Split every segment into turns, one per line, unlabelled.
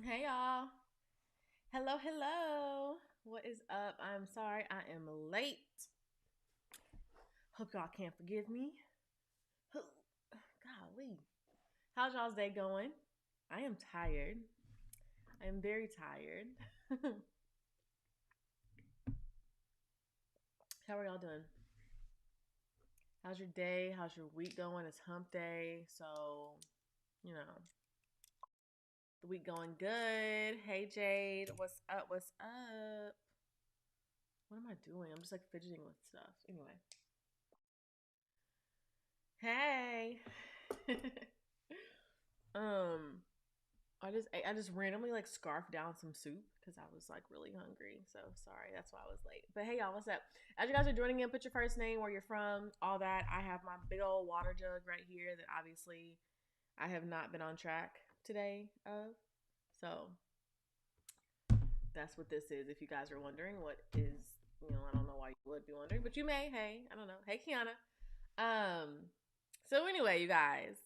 Hey y'all. Hello, hello. What is up? I'm sorry I am late. Hope y'all can't forgive me. Golly. How's y'all's day going? I am tired. I am very tired. How are y'all doing? How's your day? How's your week going? It's hump day. So, you know, the week going good. Hey Jade. What's up? What's up? What am I doing? I'm just like fidgeting with stuff. Anyway. Hey. um I just randomly like scarfed down some soup because I was like really hungry. So sorry, that's why I was late. But hey y'all, what's up? As you guys are joining in, put your first name, where you're from, all that. I have my big old water jug right here that obviously I have not been on track today of. So that's what this is. If you guys are wondering what is, I don't know why you would be wondering, but you may. Hey, I don't know. Hey Kiana. So anyway, you guys,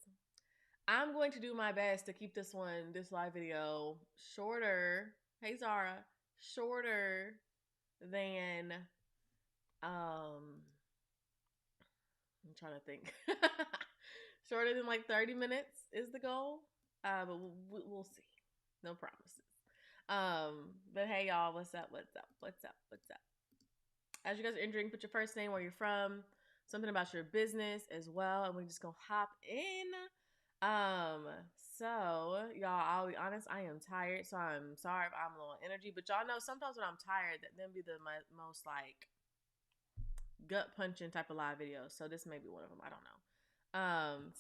I'm going to do my best to keep this live video shorter. Hey Zara, shorter than I'm trying to think. Shorter than like 30 minutes is the goal. But we'll see. No promises. But hey y'all, what's up? What's up? What's up? What's up? As you guys are entering, put your first name, where you're from, something about your business as well, and we just gonna hop in. Um, so y'all, I'll be honest, I am tired, so I'm sorry if I'm low on energy. But y'all know sometimes when I'm tired, that then be the most like gut punching type of live videos. So this may be one of them. I don't know.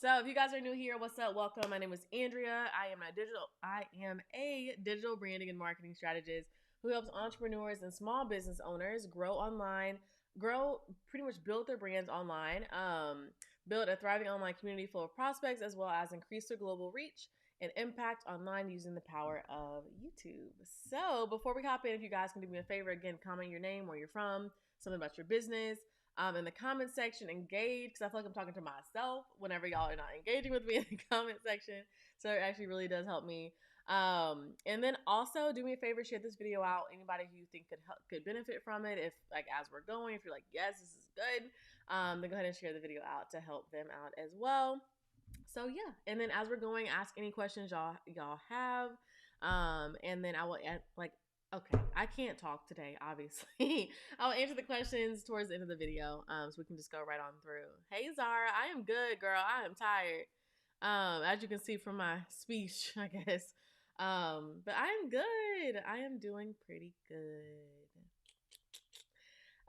So if you guys are new here, what's up? Welcome. My name is Andrea. I am a digital branding and marketing strategist who helps entrepreneurs and small business owners grow online, grow pretty much build their brands online, build a thriving online community full of prospects, as well as increase their global reach and impact online using the power of YouTube. So before we hop in, if you guys can do me a favor, again, comment your name, where you're from, something about your business, in the comment section, engage, because I feel like I'm talking to myself whenever y'all are not engaging with me in the comment section. So it actually really does help me. And then also do me a favor, share this video out. Anybody who you think could benefit from it. If like as we're going, if you're like, yes, this is good, then go ahead and share the video out to help them out as well. So yeah, and then as we're going, ask any questions y'all have, and then I will like. Okay, I can't talk today, obviously. I'll answer the questions towards the end of the video, so we can just go right on through. Hey Zara, I am good, girl. I am tired. As you can see from my speech, I guess. But I am good. I am doing pretty good.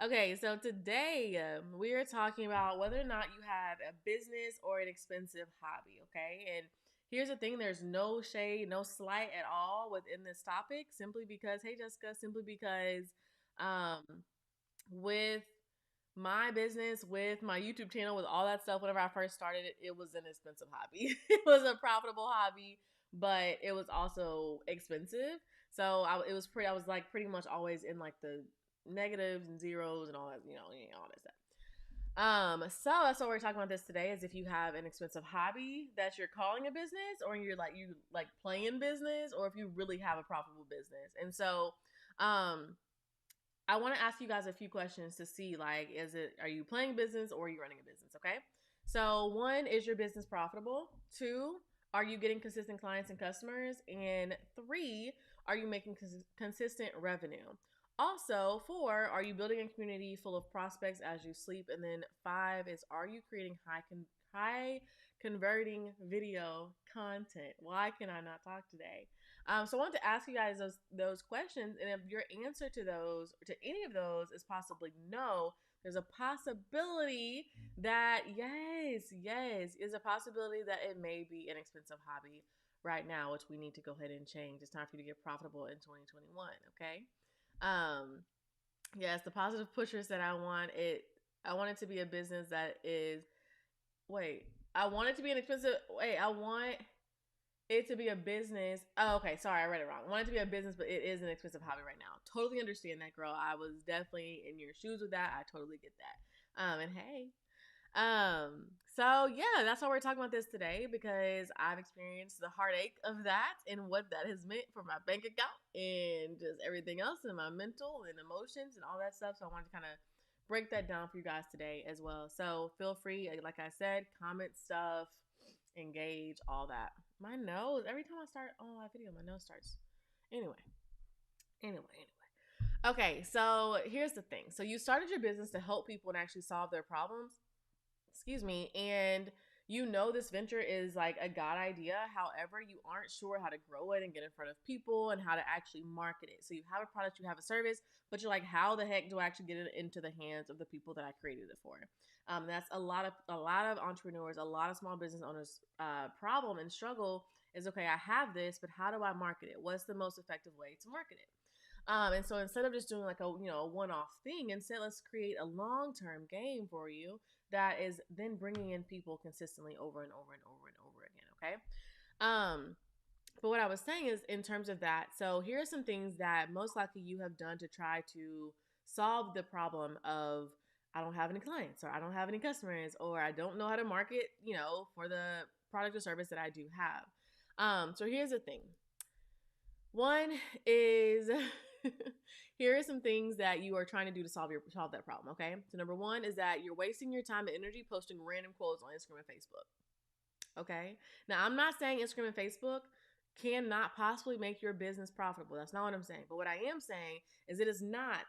Okay, so today we are talking about whether or not you have a business or an expensive hobby. Okay, and here's the thing: there's no shade, no slight at all within this topic. Simply because, hey Jessica, simply because, um, with my business, with my YouTube channel, with all that stuff, whenever I first started it, it was an expensive hobby. It was a profitable hobby, but it was also expensive. So it was pretty. I was like pretty much always in like the negatives and zeros and all that, all that stuff. So that's what we're talking about this today is if you have an expensive hobby that you're calling a business or you like playing business or if you really have a profitable business. And so, I want to ask you guys a few questions to see like, are you playing business or are you running a business? Okay. So one, is your business profitable? Two, are you getting consistent clients and customers? And three, are you making consistent revenue? Also, four, are you building a community full of prospects as you sleep? And then five is, are you creating high converting video content? Why can I not talk today? So I wanted to ask you guys those questions, and if your answer to any of those is possibly no, there's a possibility that yes, is a possibility that it may be an expensive hobby right now, which we need to go ahead and change. It's time for you to get profitable in 2021. Okay. Um, yes, the positive pushers that I want it. I want it to be a business that is. Wait, I want it to be an expensive. Wait, I want it to be a business. Oh, okay. Sorry, I read it wrong. I want it to be a business, but it is an expensive hobby right now. Totally understand that, girl. I was definitely in your shoes with that. I totally get that. And hey. So yeah, that's why we're talking about this today because I've experienced the heartache of that and what that has meant for my bank account and just everything else and my mental and emotions and all that stuff. So I wanted to kind of break that down for you guys today as well. So feel free, like I said, comment stuff, engage, all that. My nose, every time I start on a live video, my nose starts. Anyway. Okay, so here's the thing. So you started your business to help people and actually solve their problems, excuse me, and you know this venture is like a god idea. However, you aren't sure how to grow it and get in front of people and how to actually market it. So you have a product, you have a service, but you're like, how the heck do I actually get it into the hands of the people that I created it for? That's a lot of entrepreneurs, a lot of small business owners' problem and struggle is, okay, I have this, but how do I market it? What's the most effective way to market it? And so instead of just doing like a one-off thing, instead let's create a long-term game for you that is then bringing in people consistently over and over and over and over again. Okay. Um, but what I was saying is in terms of that, so here are some things that most likely you have done to try to solve the problem of I don't have any clients or I don't have any customers or I don't know how to market, for the product or service that I do have. So here's the thing. One is here are some things that you are trying to do to solve that problem. Okay, so number one is that you're wasting your time and energy posting random quotes on Instagram and Facebook. Okay, now I'm not saying Instagram and Facebook cannot possibly make your business profitable. That's not what I'm saying. But what I am saying is it is not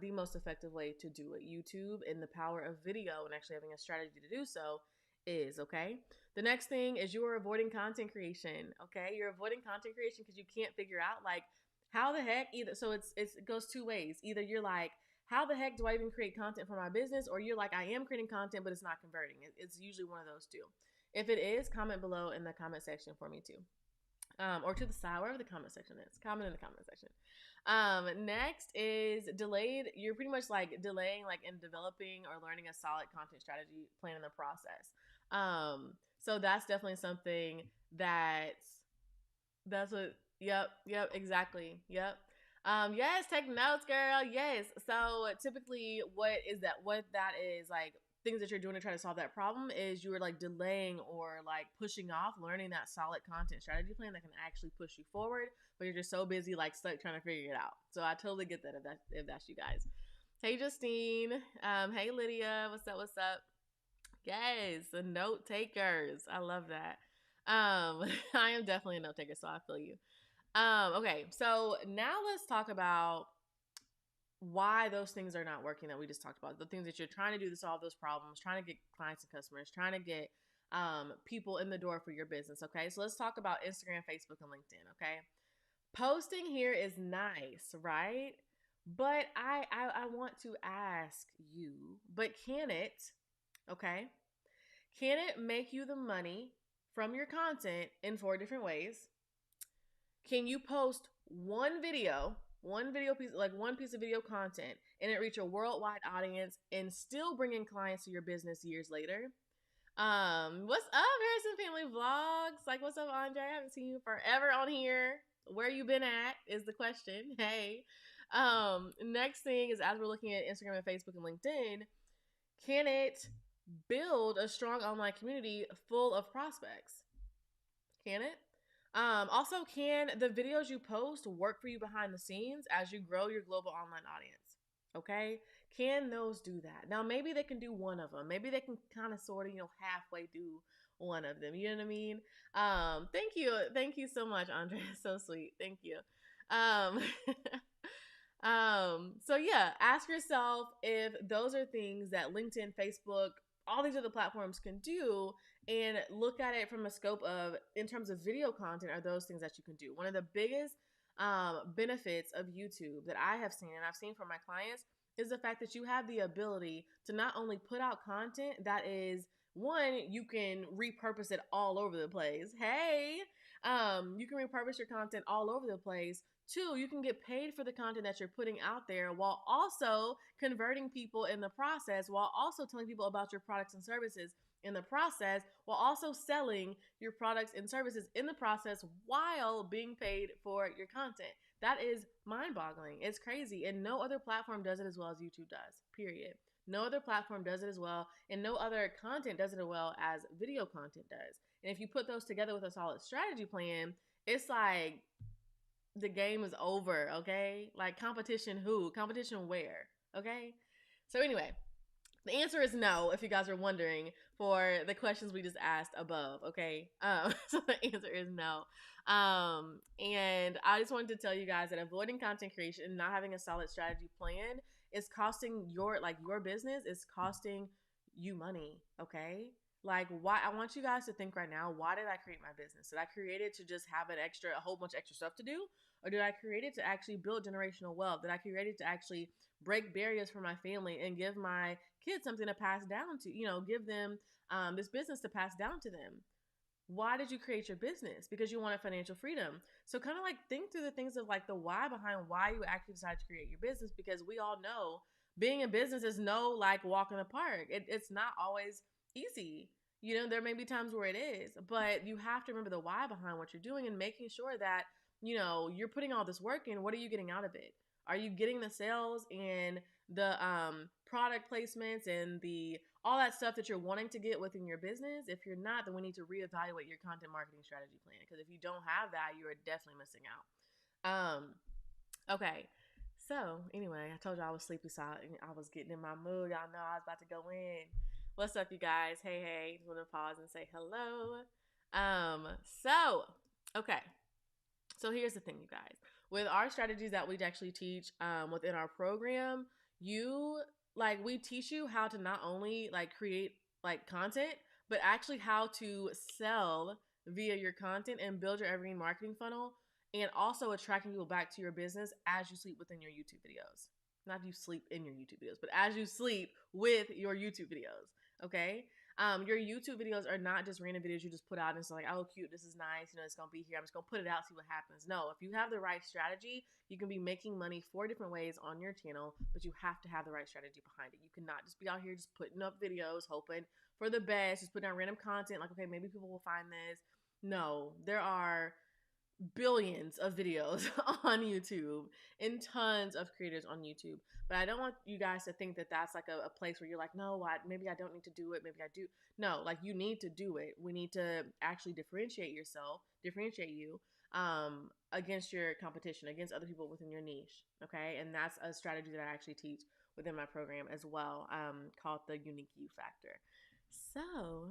the most effective way to do it. YouTube and the power of video and actually having a strategy to do so is okay. The next thing is you are avoiding content creation. Okay, you're avoiding content creation because you can't figure out like how the heck either. So it goes two ways. Either you're like, how the heck do I even create content for my business, or you're like, I am creating content but it's not converting. It's usually one of those two. If it is, comment below in the comment section for me too. Or to the side, wherever the comment section is. Comment in the comment section. Next is delayed. You're pretty much like delaying, like in developing or learning a solid content strategy plan in the process. So that's definitely something that's what. Yep, exactly. Yep. Yes, take notes, girl. Yes. So typically, what that is like things that you're doing to try to solve that problem is you are like delaying or like pushing off learning that solid content strategy plan that can actually push you forward, but you're just so busy like stuck trying to figure it out. So I totally get that if that's you guys. Hey Justine, hey Lydia, what's up? What's up? Yes, the note takers. I love that. I am definitely a note taker, so I feel you. Okay, so now let's talk about why those things are not working that we just talked about. The things that you're trying to do to solve those problems, trying to get clients and customers, trying to get people in the door for your business. Okay, so let's talk about Instagram, Facebook, and LinkedIn. Okay, posting here is nice, right? But I want to ask you, but can it? Okay, can it make you the money from your content in four different ways? Can you post one video piece, like one piece of video content, and it reach a worldwide audience and still bring in clients to your business years later? What's up, Harrison Family Vlogs? Like, what's up, Andrea? I haven't seen you forever on here. Where you been at is the question. Hey. Next thing is as we're looking at Instagram and Facebook and LinkedIn, can it build a strong online community full of prospects? Can it? Also, can the videos you post work for you behind the scenes as you grow your global online audience? Okay. Can those do that? Now, maybe they can do one of them. Maybe they can kind of sort of, halfway do one of them. You know what I mean? Thank you. Thank you so much, Andrea. So sweet. Thank you. Um, so yeah, ask yourself if those are things that LinkedIn, Facebook, all these other platforms can do, and look at it from a scope of, in terms of video content, are those things that you can do. One of the biggest benefits of YouTube that I have seen and I've seen from my clients is the fact that you have the ability to not only put out content that is, one, you can repurpose it all over the place. Hey, you can repurpose your content all over the place. Two, you can get paid for the content that you're putting out there while also converting people in the process, while also telling people about your products and services in the process, while also selling your products and services in the process while being paid for your content. That is mind boggling. It's crazy. And no other platform does it as well as YouTube does, period. No other platform does it as well, and no other content does it as well as video content does. And if you put those together with a solid strategy plan, it's like the game is over, okay? Like competition who? Competition where? Okay? So anyway, the answer is no, if you guys are wondering, for the questions we just asked above, okay? So the answer is no. And I just wanted to tell you guys that avoiding content creation and not having a solid strategy plan is costing your business is costing you money, okay? Like, why? I want you guys to think right now, why did I create my business? Did I create it to just have a whole bunch of extra stuff to do? Or did I create it to actually build generational wealth? Did I create it to actually break barriers for my family and give my kids something to pass down to, give them this business to pass down to them? Why did you create your business? Because you wanted financial freedom. So kind of like think through the things of like the why behind why you actually decided to create your business, because we all know being in business is no like walk in the park. It's not always easy. There may be times where it is, but you have to remember the why behind what you're doing and making sure that, you're putting all this work in. What are you getting out of it? Are you getting the sales and the product placements and the all that stuff that you're wanting to get within your business? If you're not, then we need to reevaluate your content marketing strategy plan, because if you don't have that, you are definitely missing out. Okay. So anyway, I told you I was sleepy, so I was getting in my mood. Y'all know I was about to go in. What's up, you guys? Hey. Just want to pause and say hello. So okay. So here's the thing, you guys. With our strategies that we actually teach within our program, we teach you how to not only like create like content, but actually how to sell via your content and build your evergreen marketing funnel, and also attracting people back to your business as you sleep within your YouTube videos. Not you sleep in your YouTube videos, but as you sleep with your YouTube videos. Okay. Your YouTube videos are not just random videos you just put out and it's like, oh, cute, this is nice, it's gonna be here, I'm just gonna put it out, see what happens. No, if you have the right strategy, you can be making money 4 different ways on your channel, but you have to have the right strategy behind it. You cannot just be out here just putting up videos, hoping for the best, just putting out random content, like, okay, maybe people will find this. No, there are billions of videos on YouTube and tons of creators on YouTube. But I don't want you guys to think that that's like a place where you're like, no, maybe I don't need to do it. Maybe I do. No, like you need to do it. We need to actually differentiate you against your competition, against other people within your niche. Okay. And that's a strategy that I actually teach within my program as well, called the unique you factor. So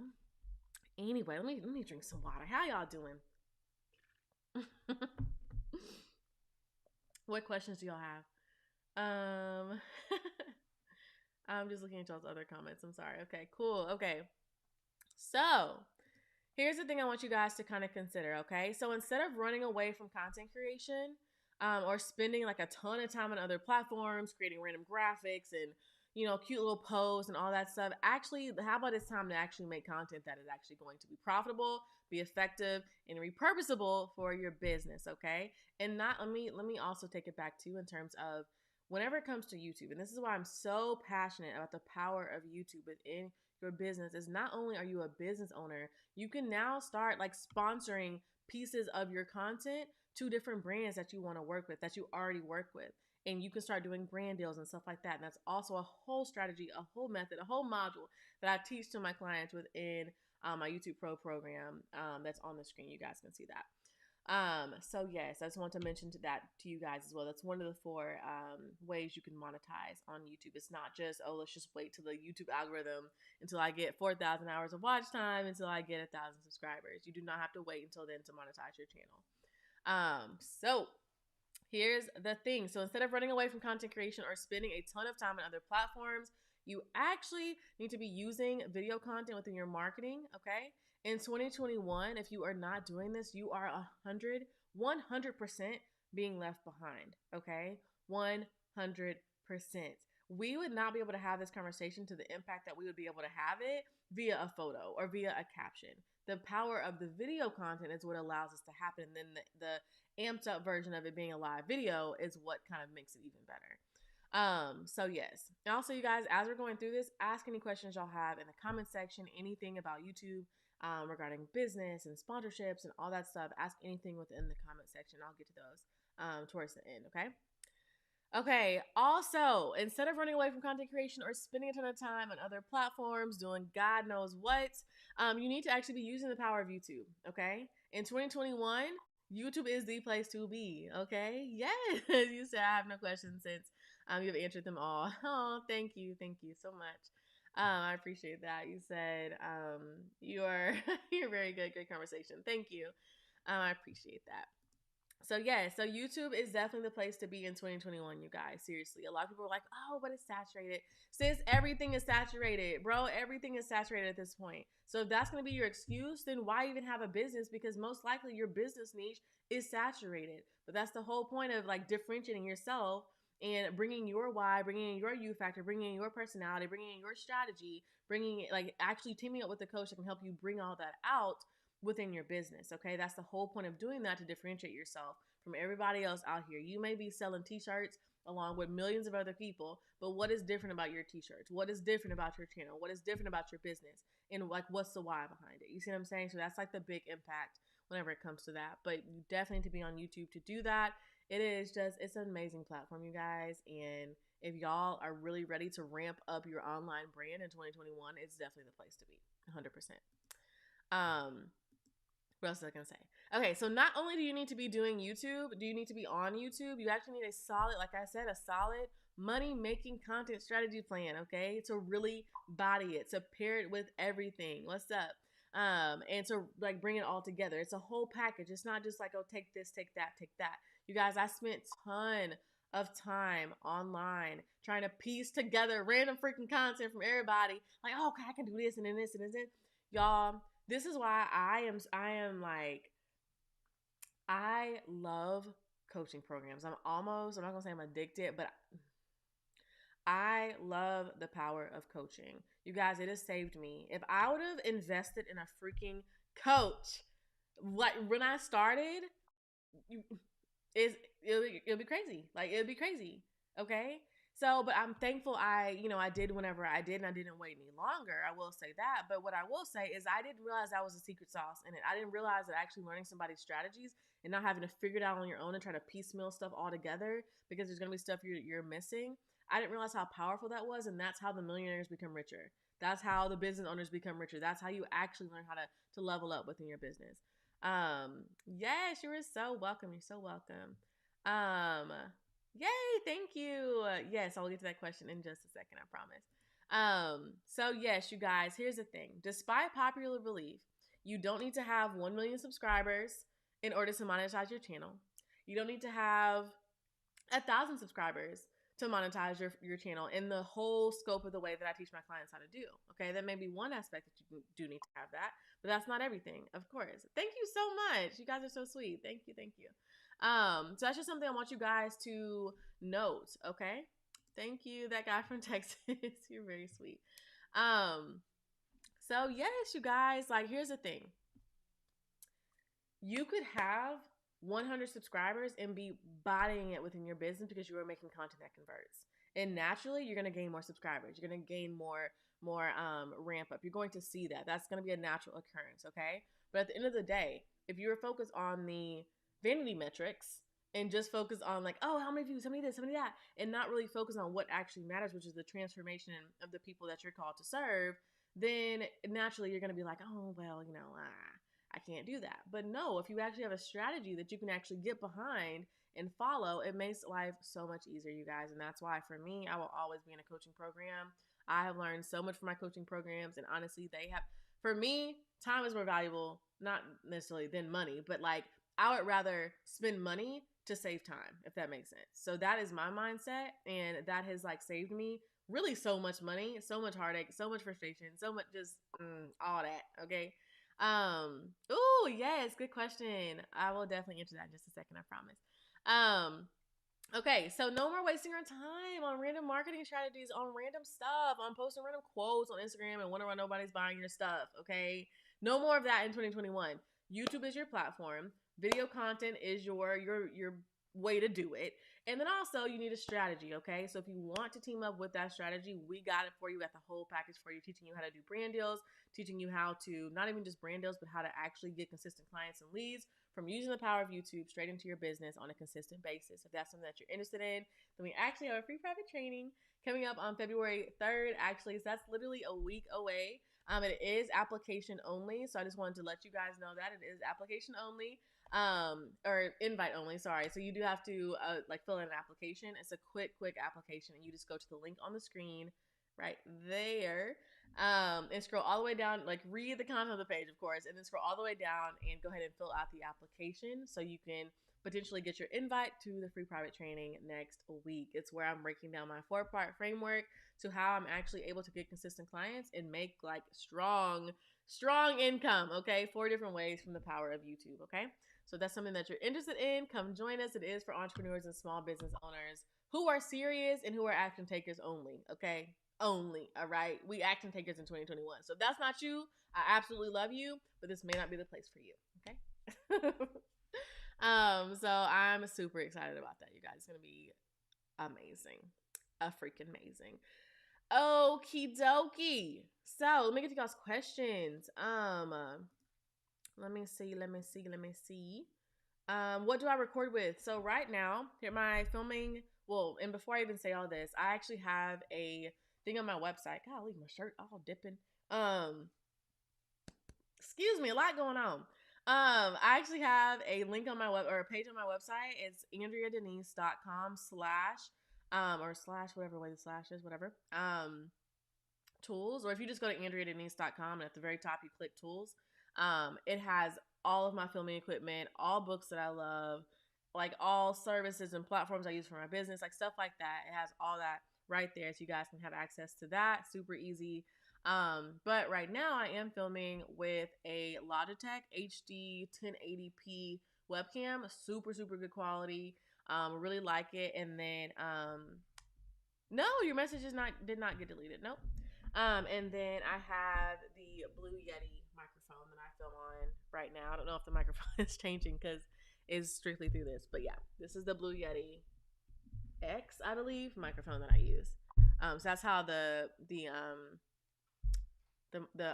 anyway, let me drink some water. How y'all doing? What questions do y'all have? I'm just looking at y'all's other comments. I'm sorry. Okay, cool. Okay. So here's the thing I want you guys to kind of consider, okay? So instead of running away from content creation, or spending like a ton of time on other platforms, creating random graphics and, cute little posts and all that stuff, actually, how about it's time to actually make content that is actually going to be profitable, be effective, and repurposable for your business, okay? And let me also take it back too in terms of whenever it comes to YouTube, and this is why I'm so passionate about the power of YouTube within your business, is not only are you a business owner, you can now start like sponsoring pieces of your content to different brands that you want to work with, that you already work with. And you can start doing brand deals and stuff like that. And that's also a whole strategy, a whole method, a whole module that I teach to my clients within my YouTube Pro program, that's on the screen. You guys can see that. So yes, I just want to mention that to you guys as well. That's one of the 4 ways you can monetize on YouTube. It's not just, oh, let's just wait till the YouTube algorithm until I get 4,000 hours of watch time, until I get 1,000 subscribers. You do not have to wait until then to monetize your channel. So here's the thing. So instead of running away from content creation or spending a ton of time on other platforms, you actually need to be using video content within your marketing, okay? In 2021, if you are not doing this, you are 100% being left behind, okay? 100%. We would not be able to have this conversation to the impact that we would be able to have it via a photo or via a caption. The power of the video content is what allows us to happen. And then the amped up version of it being a live video is what kind of makes it even better. So yes. And also, you guys, as we're going through this, ask any questions y'all have in the comment section, anything about YouTube, regarding business and sponsorships and all that stuff. Ask anything within the comment section. I'll get to those towards the end, okay? Okay, also, instead of running away from content creation or spending a ton of time on other platforms doing God knows what, you need to actually be using the power of YouTube, okay? In 2021, YouTube is the place to be, okay? Yes, you said I have no questions since you've answered them all. Oh, thank you so much. I appreciate that. You said you're you're very good, great conversation. Thank you. I appreciate that. So yeah, so YouTube is definitely the place to be in 2021, you guys. Seriously. A lot of people are like, oh, but it's saturated. Sis, everything is saturated. Bro, everything is saturated at this point. So if that's gonna be your excuse, then why even have a business? Because most likely your business niche is saturated. But that's the whole point of like differentiating yourself and bringing your why, bringing in your you factor, bringing in your personality, bringing in your strategy, bringing it like actually teaming up with a coach that can help you bring all that out within your business. Okay, that's the whole point of doing that, to differentiate yourself from everybody else out here. You may be selling t-shirts along with millions of other people, but what is different about your t-shirts? What is different about your channel? What is different about your business? And like, what's the why behind it? You see what I'm saying? So that's like the big impact whenever it comes to that. But you definitely need to be on YouTube to do that. It is just, it's an amazing platform, you guys. And if y'all are really ready to ramp up your online brand in 2021, it's definitely the place to be, 100%. What else was I gonna say? Okay, so not only do you need to be doing YouTube, do you need to be on YouTube, you actually need a solid, like I said, a solid money making content strategy plan, okay? To really body it, to pair it with everything. What's up? And to like bring it all together. It's a whole package. It's not just like, oh, take this, take that, take that. You guys, I spent ton of time online trying to piece together random freaking content from everybody. Like, oh, okay, I can do this and then this and this. Y'all, this is why I am like, I love coaching programs. I'm not gonna say I'm addicted, but I love the power of coaching. You guys, it has saved me. If I would have invested in a freaking coach, like when I started, you, it'll be crazy. Like it'll be crazy. Okay. So, but I'm thankful I did whenever I did, and I didn't wait any longer. I will say that. But what I will say is I didn't realize that was a secret sauce in it. I didn't realize that actually learning somebody's strategies and not having to figure it out on your own and try to piecemeal stuff all together because there's going to be stuff you're missing. I didn't realize how powerful that was. And that's how the millionaires become richer. That's how the business owners become richer. That's how you actually learn how to level up within your business. Yes, you are so welcome. You're so welcome. Um, Yay, thank you. Yes, I'll get to that question in just a second, I promise. So yes, you guys, here's the thing. Despite popular belief, you don't need to have 1 million subscribers in order to monetize your channel. You don't need to have 1,000 subscribers to monetize your channel in the whole scope of the way that I teach my clients how to do. Okay, that may be one aspect that you do need to have that, but that's not everything, of course. Thank you so much. You guys are so sweet. Thank you, thank you. So that's just something I want you guys to note, okay? Thank you, that guy from Texas. You're very sweet. So yes, you guys, like here's the thing. You could have 100 subscribers and be bodying it within your business because you are making content that converts. And naturally, you're going to gain more subscribers. You're going to gain more ramp up. You're going to see that. That's going to be a natural occurrence, okay? But at the end of the day, if you're focused on the vanity metrics and just focus on like, oh, how many views, how many this, how many that, and not really focus on what actually matters, which is the transformation of the people that you're called to serve, then naturally you're going to be like, oh, well, I can't do that. But no, if you actually have a strategy that you can actually get behind and follow, it makes life so much easier, you guys. And that's why for me, I will always be in a coaching program. I have learned so much from my coaching programs, and honestly, for me, time is more valuable, not necessarily than money, but like I would rather spend money to save time, if that makes sense. So that is my mindset, and that has like saved me really so much money, so much heartache, so much frustration, so much just all that. Okay. Oh yes, good question. I will definitely answer that in just a second, I promise. Okay, so no more wasting our time on random marketing strategies, on random stuff, on posting random quotes on Instagram and wondering why nobody's buying your stuff. Okay, no more of that in 2021. YouTube is your platform. Video content is your way to do it. And then also you need a strategy, okay? So if you want to team up with that strategy, we got it for you. We got the whole package for you, teaching you how to do brand deals, teaching you how to not even just brand deals, but how to actually get consistent clients and leads from using the power of YouTube straight into your business on a consistent basis. If that's something that you're interested in, then we actually have a free private training coming up on February 3rd, actually. So that's literally a week away. It is application only. So I just wanted to let you guys know that it is application only. Or invite only, sorry. So you do have to like fill in an application. It's a quick application, and you just go to the link on the screen right there. And scroll all the way down, like read the content of the page, of course, and then scroll all the way down and go ahead and fill out the application so you can potentially get your invite to the free private training next week. It's where I'm breaking down my 4-part framework to how I'm actually able to get consistent clients and make like strong income, okay? 4 different ways from the power of YouTube, okay? So if that's something that you're interested in, come join us. It is for entrepreneurs and small business owners who are serious and who are action takers only, okay? Only, all right? We action takers in 2021. So if that's not you, I absolutely love you, but this may not be the place for you, okay? So I'm super excited about that, you guys. It's gonna be amazing. Freaking amazing. Okie dokie. So let me get to y'all's questions. Let me see. What do I record with? So right now, here my filming. Well, and before I even say all this, I actually have a thing on my website. Golly, my shirt all dipping. Excuse me, a lot going on. I actually have a link on my web or a page on my website. It's andreadenise.com / or slash whatever way the slash is, whatever. Tools, or if you just go to andreadenise.com and at the very top you click tools, it has all of my filming equipment, all books that I love, like all services and platforms I use for my business, like stuff like that. It has all that right there, so you guys can have access to that. Super easy. But right now I am filming with a Logitech HD 1080p webcam, super good quality. Really like it. And then no, your message did not get deleted. Nope. And then I have the Blue Yeti microphone that I film on right now. I don't know if the microphone is changing because it's strictly through this, but yeah, this is the Blue Yeti X, I believe, microphone that I use. So that's how the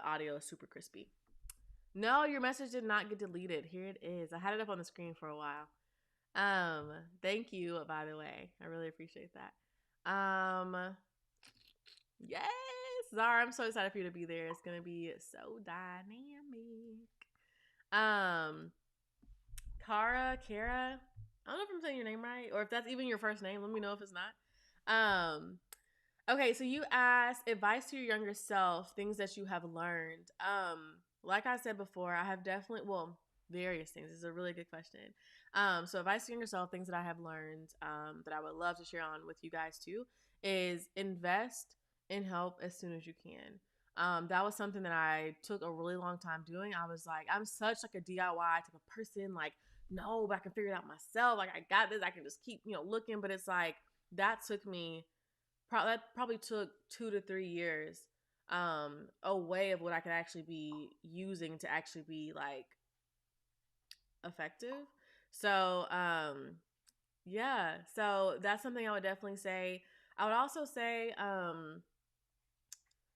audio is super crispy. No, your message did not get deleted. Here it is. I had it up on the screen for a while. Thank you, by the way. I really appreciate that. Yes, Zara, I'm so excited for you to be there. It's gonna be so dynamic. Kara, I don't know if I'm saying your name right, or if that's even your first name. Let me know if it's not. Okay, so you asked advice to your younger self, things that you have learned. Like I said before, I have definitely, well, various things. This is a really good question. So advice to your younger self, things that I have learned, that I would love to share on with you guys too, is invest in help as soon as you can. That was something that I took a really long time doing. I was like, I'm such like a DIY type of person. Like, no, but I can figure it out myself. Like, I got this. I can just keep, looking. But it's like, that took me, that probably took 2 to 3 years away of what I could actually be using to actually be like effective. So, yeah. So that's something I would definitely say. I would also say,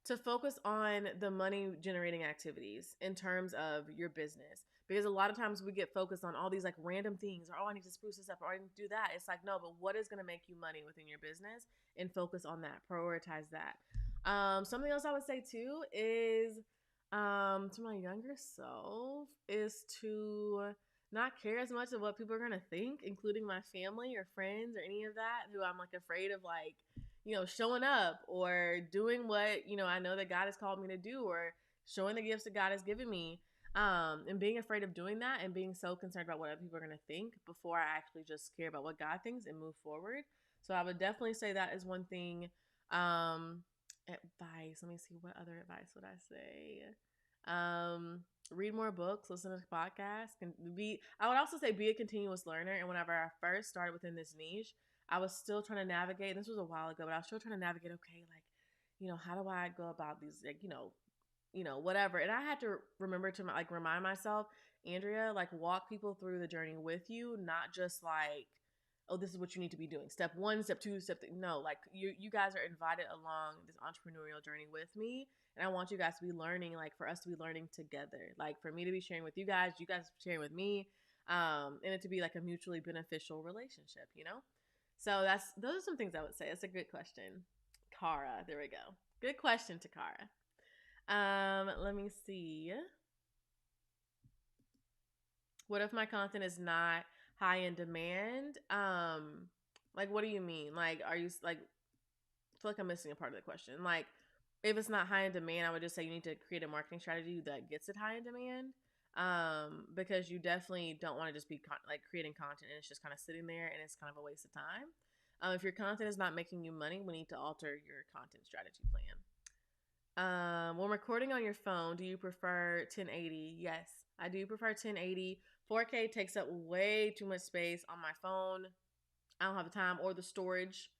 to focus on the money generating activities in terms of your business. Because a lot of times we get focused on all these like random things, or, oh, I need to spruce this up, or I need to do that. It's like, no, but what is going to make you money within your business, and focus on that, prioritize that. Something else I would say too is, to my younger self, is to not care as much of what people are going to think, including my family or friends or any of that, who I'm like afraid of like, showing up or doing what, I know that God has called me to do, or showing the gifts that God has given me. And being afraid of doing that, and being so concerned about what other people are going to think before I actually just care about what God thinks and move forward. So I would definitely say that is one thing. Advice. Let me see. What other advice would I say? Read more books, listen to podcasts, I would also say be a continuous learner. And whenever I first started within this niche, I was still trying to navigate, and this was a while ago, but I was still trying to navigate, okay, like, how do I go about these, like, whatever. And I had to remember to remind myself, Andrea, like, walk people through the journey with you, not just like oh, this is what you need to be doing. Step 1, step 2, step 3. No, like you guys are invited along this entrepreneurial journey with me. And I want you guys to be learning, like for us to be learning together. Like for me to be sharing with you guys sharing with me. And it to be like a mutually beneficial relationship, you know? So those are some things I would say. That's a good question. Kara, there we go. Good question, Takara. Let me see. What if my content is not high in demand? Like what do you mean? Like are you like I feel like I'm missing a part of the question. Like if it's not high in demand, I would just say you need to create a marketing strategy that gets it high in demand. Because you definitely don't want to just be like creating content and it's just kind of sitting there and it's kind of a waste of time. If your content is not making you money, we need to alter your content strategy plan. When recording on your phone, do you prefer 1080? Yes, I do prefer 1080. 4K takes up way too much space on my phone. I don't have the time or the storage,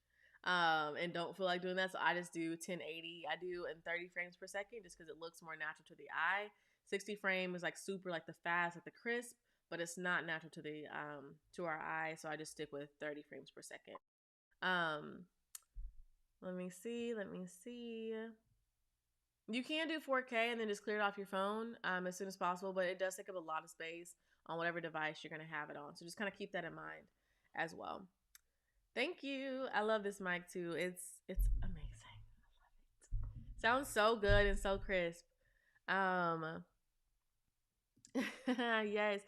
and don't feel like doing that. So I just do 1080. I do in 30 frames per second just because it looks more natural to the eye. 60 frame is like super like the fast, like the crisp, but it's not natural to the to our eye. So I just stick with 30 frames per second. Um, let me see. Let me see. You can do 4K and then just clear it off your phone as soon as possible, but it does take up a lot of space on whatever device you're going to have it on. So just kind of keep that in mind as well. Thank you. I love this mic too. It's amazing. I love it. Sounds so good and so crisp. Yes.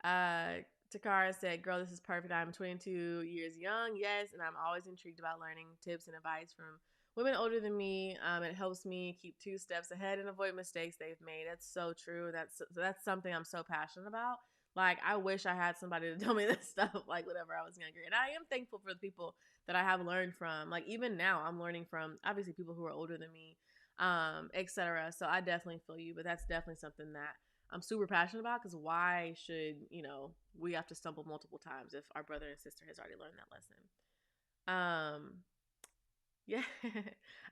Takara said, "Girl, this is perfect. I'm 22 years young. Yes, and I'm always intrigued about learning tips and advice from women older than me. It helps me keep 2 steps ahead and avoid mistakes they've made." That's so true. That's something I'm so passionate about. Like, I wish I had somebody to tell me this stuff, like, whenever I was younger. And I am thankful for the people that I have learned from. Like, even now, I'm learning from, obviously, people who are older than me, etc. So I definitely feel you. But that's definitely something that I'm super passionate about, because why should, we have to stumble multiple times if our brother and sister has already learned that lesson? Yeah,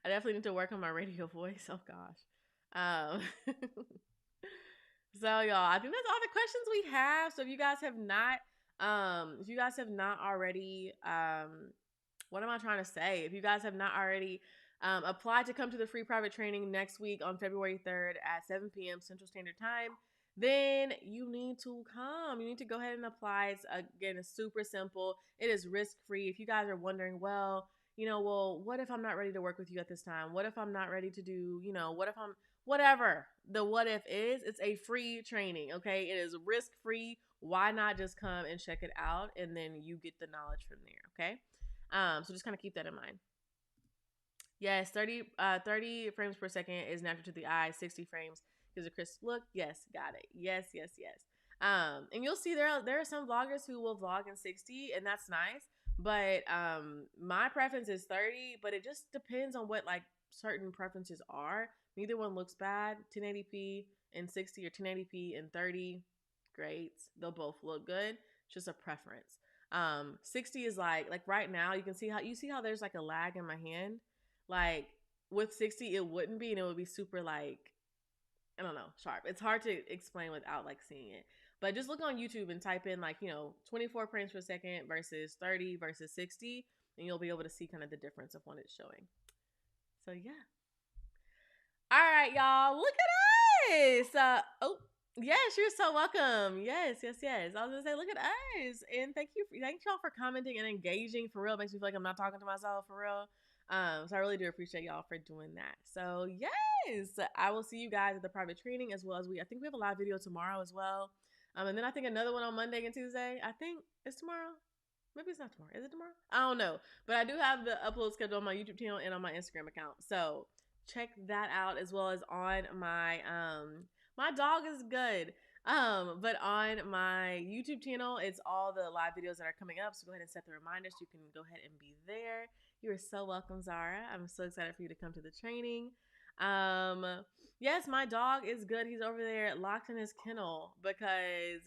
I definitely need to work on my radio voice. Oh gosh. So y'all, I think that's all the questions we have. So if you guys have not already, what am I trying to say? If you guys have not already applied to come to the free private training next week on February 3rd at 7 p.m. Central Standard Time, then you need to come. You need to go ahead and apply. It's super simple. It is risk-free. If you guys are wondering, well, what if I'm not ready to work with you at this time? What if I'm not ready to do, what if I'm, whatever the what if is, it's a free training, okay? It is risk-free. Why not just come and check it out, and then you get the knowledge from there, okay? So just kind of keep that in mind. Yes, 30 frames per second is natural to the eye. 60 frames gives a crisp look. Yes, got it. Yes, yes, yes. And you'll see there are some vloggers who will vlog in 60, and that's nice. But my preference is 30, but it just depends on what like certain preferences are. Neither one looks bad. 1080p and 60 or 1080p and 30, great. They'll both look good. It's just a preference. 60 is like right now you see how there's like a lag in my hand. Like with 60 it wouldn't be, and it would be super like, I don't know, sharp. It's hard to explain without like seeing it. But just look on YouTube and type in like, 24 frames per second versus 30 versus 60, and you'll be able to see kind of the difference of when it's showing. So yeah. All right, y'all. Look at us. Oh, yes, you're so welcome. Yes, yes, yes. I was gonna say, look at us, and thank y'all for commenting and engaging. For real, it makes me feel like I'm not talking to myself for real. So I really do appreciate y'all for doing that. So yes, I will see you guys at the private training, as well as I think we have a live video tomorrow as well. And then I think another one on Monday and Tuesday. I think it's tomorrow. Maybe it's not tomorrow. Is it tomorrow? I don't know. But I do have the upload schedule on my YouTube channel and on my Instagram account. So check that out, as well as on my my dog is good. But on my YouTube channel, it's all the live videos that are coming up. So go ahead and set the reminders. You can go ahead and be there. You are so welcome, Zara. I'm so excited for you to come to the training. Yes, my dog is good. He's over there locked in his kennel because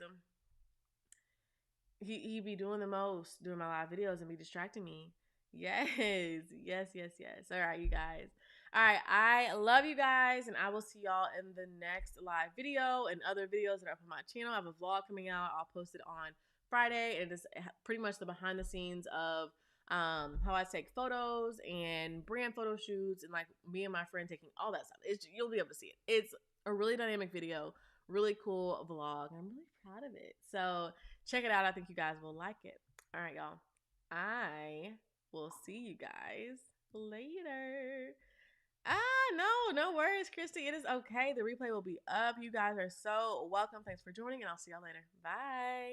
he be doing the most during my live videos and be distracting me. Yes, yes, yes, yes. All right, you guys. All right, I love you guys, and I will see y'all in the next live video and other videos that are up on my channel. I have a vlog coming out. I'll post it on Friday. And it is pretty much the behind the scenes of how I take photos and brand photo shoots, and like me and my friend taking all that stuff. You'll be able to see it. It's a really dynamic video, really cool vlog. I'm really proud of it. So check it out. I think you guys will like it. All right, y'all. I will see you guys later. No worries, Christy. It is okay. The replay will be up. You guys are so welcome. Thanks for joining, and I'll see y'all later. Bye.